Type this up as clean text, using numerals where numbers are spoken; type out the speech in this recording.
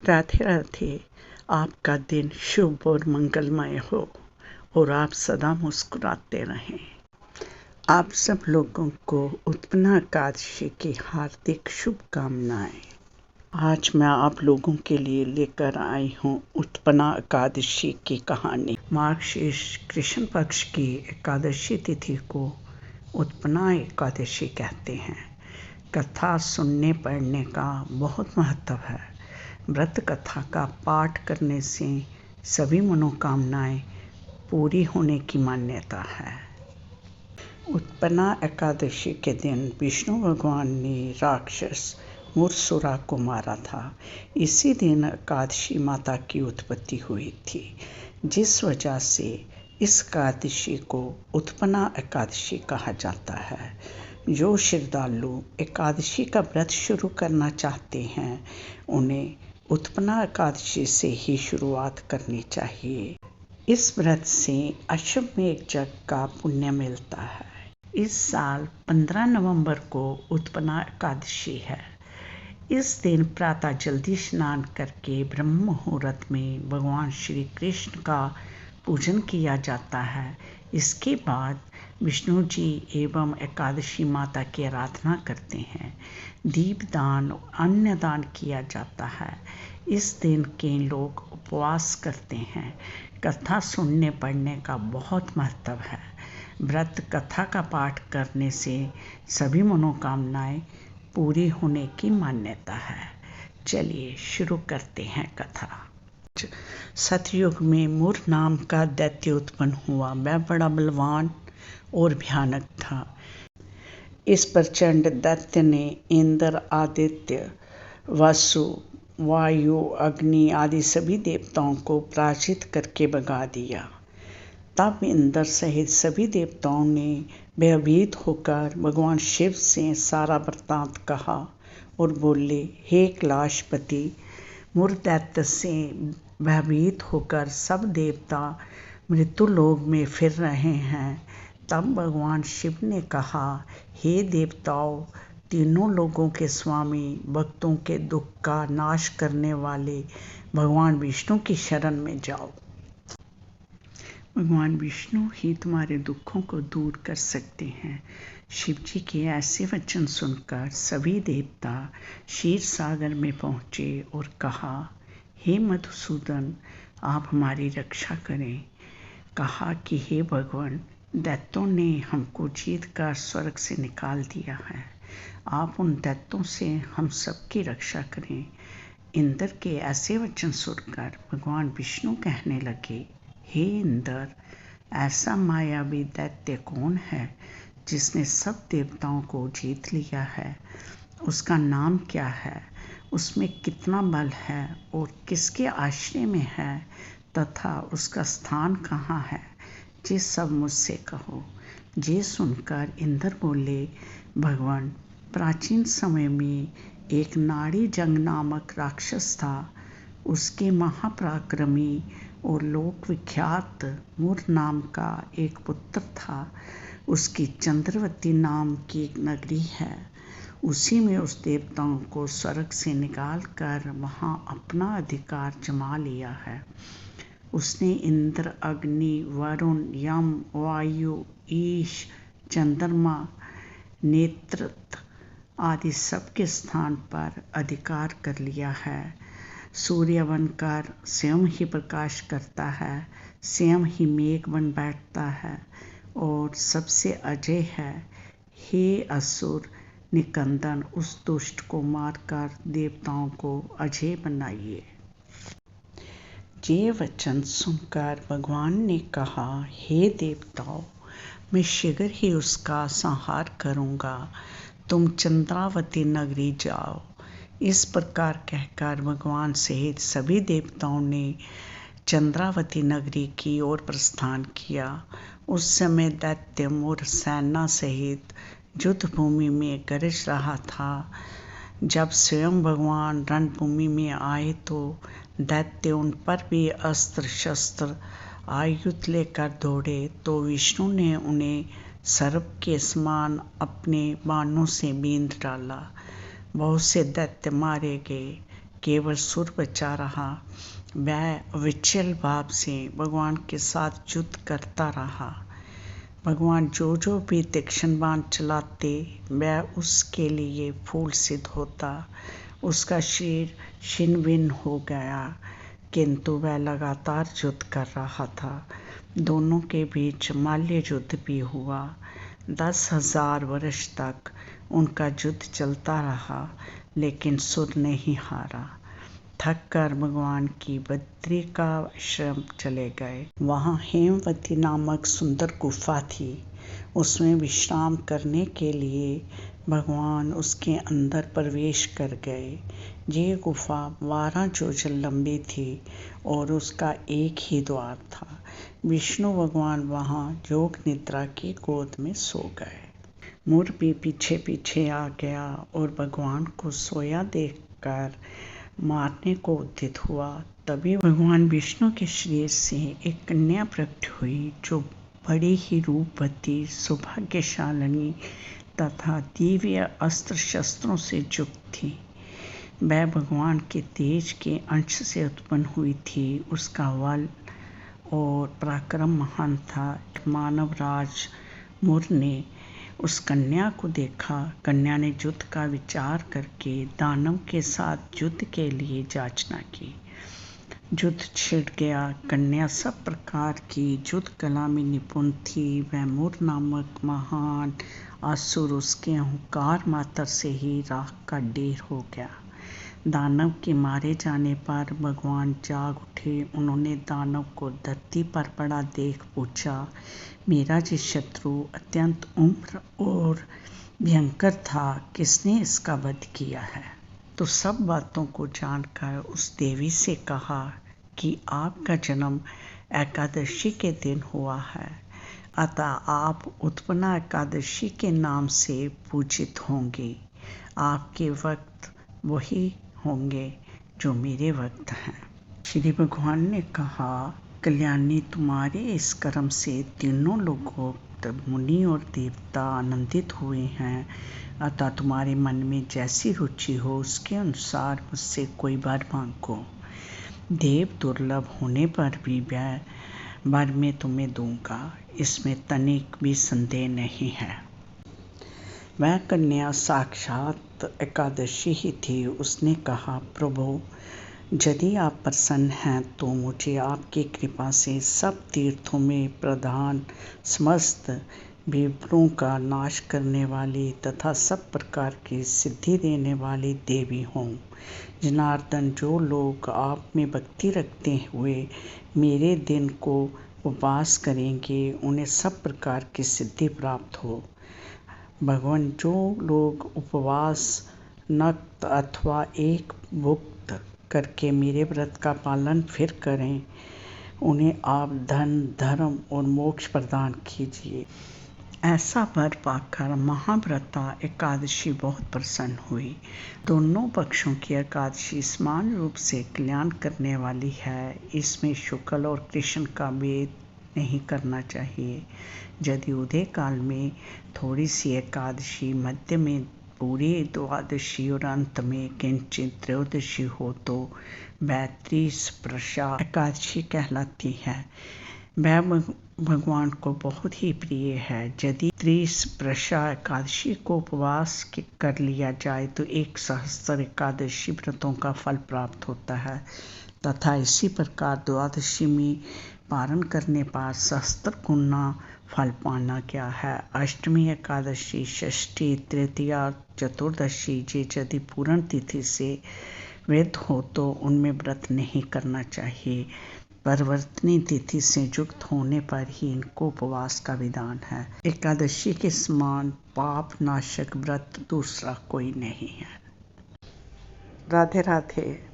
राधे राधे। आपका दिन शुभ और मंगलमय हो और आप सदा मुस्कुराते रहें। आप सब लोगों को उत्पन्ना एकादशी की हार्दिक शुभकामनाएं। आज मैं आप लोगों के लिए लेकर आई हूँ उत्पन्ना एकादशी की कहानी। मार्गशीर्ष कृष्ण पक्ष की एकादशी तिथि को उत्पन्ना एकादशी कहते हैं। कथा सुनने पढ़ने का बहुत महत्व है। व्रत कथा का पाठ करने से सभी मनोकामनाएं पूरी होने की मान्यता है। उत्पन्ना एकादशी के दिन विष्णु भगवान ने राक्षस मूरसुरा को मारा था। इसी दिन एकादशी माता की उत्पत्ति हुई थी, जिस वजह से इस एकादशी को उत्पन्ना एकादशी कहा जाता है। जो श्रद्धालु एकादशी का व्रत शुरू करना चाहते हैं, उन्हें उत्पन्ना एकादशी से ही शुरुआत करनी चाहिए। इस व्रत से अश्वमेध यज्ञ का पुण्य मिलता है। इस साल 15 नवंबर को उत्पन्ना एकादशी है। इस दिन प्रातः जल्दी स्नान करके ब्रह्म मुहूर्त में भगवान श्री कृष्ण का पूजन किया जाता है। इसके बाद विष्णु जी एवं एकादशी माता की आराधना करते हैं। दीपदान अन्नदान किया जाता है। इस दिन के लोग उपवास करते हैं। कथा सुनने पढ़ने का बहुत महत्व है। व्रत कथा का पाठ करने से सभी मनोकामनाएं पूरी होने की मान्यता है। चलिए शुरू करते हैं कथा। सतयुग में मूर नाम का दैत्य उत्पन्न हुआ। वह बड़ा बलवान और भयानक था। इस प्रचंड दैत्य ने इंद्र, आदित्य, वसु, वायु, अग्नि आदि सभी देवताओं को पराजित करके भगा दिया। तब इंद्र सहित सभी देवताओं ने भयभीत होकर भगवान शिव से सारा वृत्तांत कहा और बोले, हे कैलाशपति, मूर दैत्य से भयभीत होकर सब देवता मृत्युलोक में फिर रहे हैं। तब भगवान शिव ने कहा, हे देवताओं, तीनों लोगों के स्वामी, भक्तों के दुख का नाश करने वाले भगवान विष्णु की शरण में जाओ। भगवान विष्णु ही तुम्हारे दुखों को दूर कर सकते हैं। शिव जी के ऐसे वचन सुनकर सभी देवता क्षीर सागर में पहुँचे और कहा, हे मधुसूदन, आप हमारी रक्षा करें। कहा कि हे भगवान, दैत्यों ने हमको जीत कर स्वर्ग से निकाल दिया है। आप उन दैत्यों से हम सबकी रक्षा करें। इंद्र के ऐसे वचन सुनकर भगवान विष्णु कहने लगे, हे इंद्र, ऐसा मायावी दैत्य कौन है जिसने सब देवताओं को जीत लिया है? उसका नाम क्या है? उसमें कितना बल है और किसके आश्रय में है तथा उसका स्थान कहाँ है? ये सब मुझसे कहो। ये सुनकर इंद्र बोले, भगवान, प्राचीन समय में एक नाड़ी जंग नामक राक्षस था। उसके महापराक्रमी और लोक विख्यात मूर नाम का एक पुत्र था। उसकी चंद्रवती नाम की एक नगरी है। उसी में उस देवताओं को स्वर्ग से निकाल कर वहाँ अपना अधिकार जमा लिया है। उसने इंद्र, अग्नि, वरुण, यम, वायु, ईश, चंद्रमा, नेत्रत आदि सबके स्थान पर अधिकार कर लिया है। सूर्य बनकर स्वयं ही प्रकाश करता है, स्वयं ही मेघ बन बैठता है और सबसे अजय है। हे असुर निकंदन, उस दुष्ट को मारकर देवताओं को अजय बनाइए। ये वचन सुनकर भगवान ने कहा, हे देवताओं, मैं शीघ्र ही उसका संहार करूँगा। तुम चंद्रावती नगरी जाओ। इस प्रकार कहकर भगवान सहित सभी देवताओं ने चंद्रावती नगरी की ओर प्रस्थान किया। उस समय दैत्य मूर सेना सहित युद्ध भूमि में गरज रहा था। जब स्वयं भगवान रणभूमि में आए तो दैत्य उन पर भी अस्त्र शस्त्र आयुध लेकर दौड़े, तो विष्णु ने उन्हें सर्प के समान अपने बाणों से बींध डाला। बहुत से दैत्य मारे गए। केवल सुर बचा रहा। वह अविचल भाव से भगवान के साथ युद्ध करता रहा। भगवान जो भी तीक्ष्ण बाण चलाते वह उसके लिए फूल सिद्ध होता। उसका शरीर छिन्न भिन्न हो गया, किंतु वह लगातार युद्ध कर रहा था। दोनों के बीच मल्ल युद्ध भी हुआ। 10,000 वर्ष तक उनका युद्ध चलता रहा, लेकिन सुर नहीं हारा। थक कर भगवान की बद्रिकाश्रम चले गए। वहाँ हेमवती नामक सुंदर गुफा थी। उसमें विश्राम करने के लिए भगवान उसके अंदर प्रवेश कर गए। ये गुफा 12 योजन लंबी थी और उसका एक ही द्वार था। विष्णु भगवान वहाँ योग निद्रा की गोद में सो गए। मोर भी पीछे पीछे आ गया और भगवान को सोया देखकर मारने को उद्यत हुआ। तभी भगवान विष्णु के शरीर से एक कन्या प्रकट हुई, जो बड़ी ही रूपवती, सौभाग्यशालिनी तथा दिव्य अस्त्र शस्त्रों से युक्त थी। वह भगवान के तेज के अंश से उत्पन्न हुई थी। उसका बल और पराक्रम महान था। मानवराज मुर ने उस कन्या को देखा। कन्या ने युद्ध का विचार करके दानव के साथ युद्ध के लिए याचना की। युद्ध छिड़ गया। कन्या सब प्रकार की युद्ध कला में निपुण थी। वह मुर नामक महान असुर उसके अहंकार मात्र से ही राख का ढेर हो गया। दानव के मारे जाने पर भगवान जाग उठे। उन्होंने दानव को धरती पर पड़ा देख पूछा, मेरा ये शत्रु अत्यंत उम्र और भयंकर था, किसने इसका वध किया है? तो सब बातों को जानकर उस देवी से कहा कि आपका जन्म एकादशी के दिन हुआ है, अतः आप उत्पन्ना एकादशी के नाम से पूजित होंगे। आपके वक्त वही होंगे जो मेरे वक्त हैं। श्री भगवान ने कहा, कल्याणी, तुम्हारे इस कर्म से तीनों लोग मुनि और देवता आनंदित हुए हैं, अतः तुम्हारे मन में जैसी रुचि हो उसके अनुसार मुझसे कोई वर मांगो। देव दुर्लभ होने पर भी वर मैं तुम्हें दूंगा, इसमें तनिक भी संदेह नहीं है। वह कन्या साक्षात एकादशी ही थी। उसने कहा, प्रभु, यदि आप प्रसन्न हैं तो मुझे आपकी कृपा से सब तीर्थों में प्रधान, समस्त विघ्नों का नाश करने वाली तथा सब प्रकार की सिद्धि देने वाली देवी हों। जनार्दन, जो लोग आप में भक्ति रखते हुए मेरे दिन को उपवास करेंगे, उन्हें सब प्रकार की सिद्धि प्राप्त हो। भगवान, जो लोग उपवास, नक्त अथवा एक भुक्त करके मेरे व्रत का पालन फिर करें, उन्हें आप धन, धर्म और मोक्ष प्रदान कीजिए। ऐसा वर पाकर महाव्रता एकादशी बहुत प्रसन्न हुई। दोनों पक्षों की एकादशी समान रूप से कल्याण करने वाली है। इसमें शुक्ल और कृष्ण का भेद नहीं करना चाहिए। यदि उदय काल में थोड़ी सी एकादशी, मध्य में पूरी द्वादशी और अंत में किंचित त्रयोदशी हो तो वह त्रिस्पर्शा एकादशी कहलाती है। वह भगवान को बहुत ही प्रिय है। यदि त्रिस्पर्शा एकादशी को उपवास कर लिया जाए तो 1 सहस्त्र एकादशी व्रतों का फल प्राप्त होता है, तथा इसी प्रकार द्वादशी में पारण करने पर सहस्त्र गुना फल पाना गया है। अष्टमी, एकादशी, षष्ठी, तृतीया, चतुर्दशी ये यदि पूर्ण तिथि से वृद्ध हो तो उनमें व्रत नहीं करना चाहिए। परिवर्तनी तिथि से युक्त होने पर ही इनको उपवास का विधान है। एकादशी के समान पाप नाशक व्रत दूसरा कोई नहीं है। राधे राधे।